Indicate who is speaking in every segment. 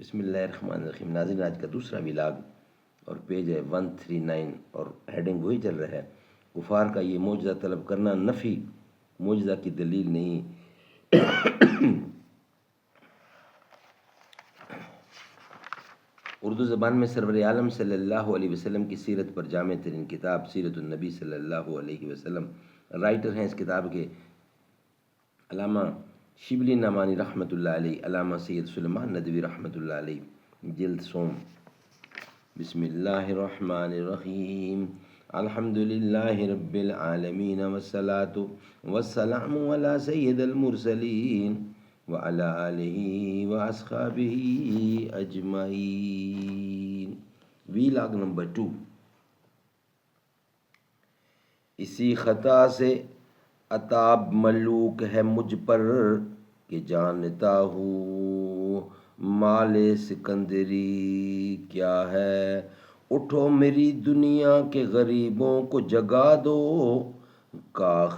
Speaker 1: بسم اللہ الرحمن الرحیم۔ ناظرین، آج کا دوسرا ولاگ اور پیج ہے 139 اور ہیڈنگ وہی چل رہا ہے، کفار کا یہ معجزہ طلب کرنا نفی معجزہ کی دلیل نہیں۔ اردو زبان میں سرور عالم صلی اللہ علیہ وسلم کی سیرت پر جامع ترین کتاب سیرت النبی صلی اللہ علیہ وسلم، رائٹر ہیں اس کتاب کے علامہ شبلی نعمانی رحمۃ اللہ علیہ، علامہ سید سلیمان ندوی رحمۃ اللہ علیہ، جلد سوم۔ بسم اللہ الرحمن الرحیم، الحمد للہ رب العالمین والصلاة والسلام علی سید المرسلین وعلی آلہ واصحابہ اجمعین۔ Vlog number 2۔ اسی خطا سے عتاب ملوک ہے مجھ پر کہ جانتا ہوں مال سکندری کیا ہے۔ اٹھو میری دنیا کے غریبوں کو جگا دو، کاخ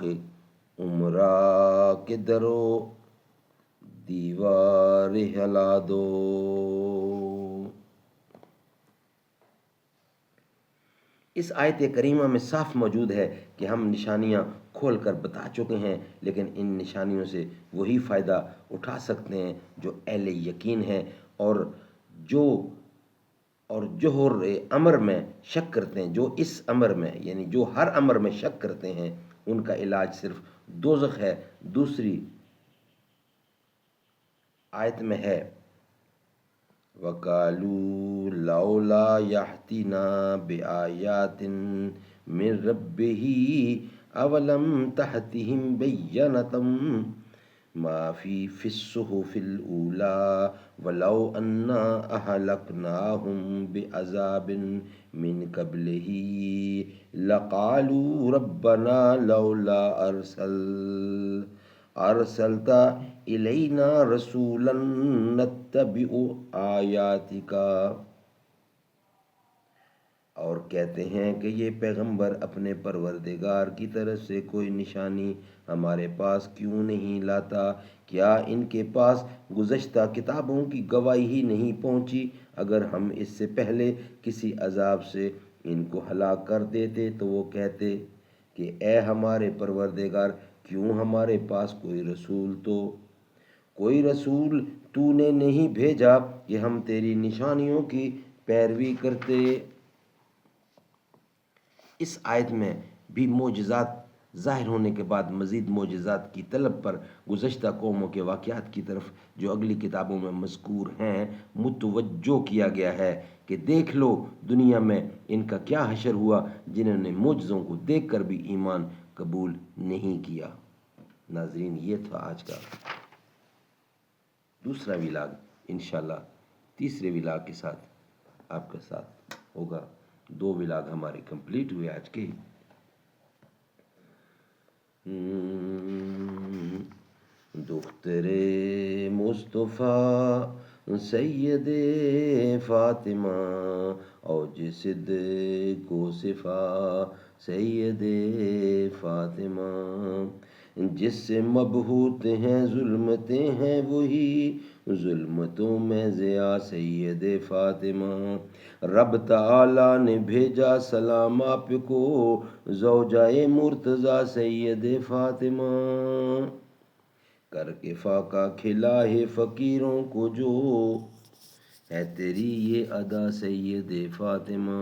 Speaker 1: عمرا کے درو دیوار ہلا دو۔ اس آیت کریمہ میں صاف موجود ہے کہ ہم نشانیاں کھول کر بتا چکے ہیں، لیکن ان نشانیوں سے وہی فائدہ اٹھا سکتے ہیں جو اہل یقین ہیں، اور جو امر میں شک کرتے ہیں، جو اس امر میں یعنی جو ہر امر میں شک کرتے ہیں، ان کا علاج صرف دوزخ ہے۔ دوسری آیت میں ہے وَقَالُوا لَوْلَا يَأْتِينَا بِآيَاتٍ مِّن رَّبِّهِ أَوَلَمْ تَأْتِهِم بَيِّنَةٌ مَّا فِي الصُّحُفِ الْأُولَىٰ وَلَوْ أَنَّا أَهْلَكْنَاهُم بِعَذَابٍ مِّن قَبْلِهِ لَقَالُوا رَبَّنَا لَوْلَا أَرْسَلْتَ إِلَيْنَا رَسُولًا نَتَّبِعُ آیاتِکَ، اور کہتے ہیں کہ یہ پیغمبر اپنے پروردگار کی طرف سے کوئی نشانی ہمارے پاس کیوں نہیں لاتا؟ کیا ان کے پاس گزشتہ کتابوں کی گواہی ہی نہیں پہنچی؟ اگر ہم اس سے پہلے کسی عذاب سے ان کو ہلاک کر دیتے تو وہ کہتے کہ اے ہمارے پروردگار، کیوں ہمارے پاس کوئی رسول تو نے نہیں بھیجا کہ ہم تیری نشانیوں کی پیروی کرتے۔ اس آیت میں بھی معجزات ظاہر ہونے کے بعد مزید معجزات کی طلب پر گزشتہ قوموں کے واقعات کی طرف جو اگلی کتابوں میں مذکور ہیں متوجہ کیا گیا ہے کہ دیکھ لو دنیا میں ان کا کیا حشر ہوا جنہوں نے معجزوں کو دیکھ کر بھی ایمان قبول نہیں کیا۔ ناظرین، یہ تھا آج کا دوسرا ولاگ۔ انشاءاللہ تیسرے ولاگ کے ساتھ آپ کے ساتھ ہوگا۔ 2 ولاگ ہمارے کمپلیٹ ہوئے آج کے۔ دختر مصطفیٰ سید فاطمہ اوج صدق و صفا سید فاطمہ، جس سے مبہوت ہیں ظلمتیں ہیں وہی ظلمتوں میں ضیاء سید فاطمہ۔ رب تعالیٰ نے بھیجا سلام آپ کو زوجہ مرتضیٰ سید فاطمہ، کر کے فاقہ کھلا ہے فقیروں کو جو ہے تیری یہ ادا سید فاطمہ۔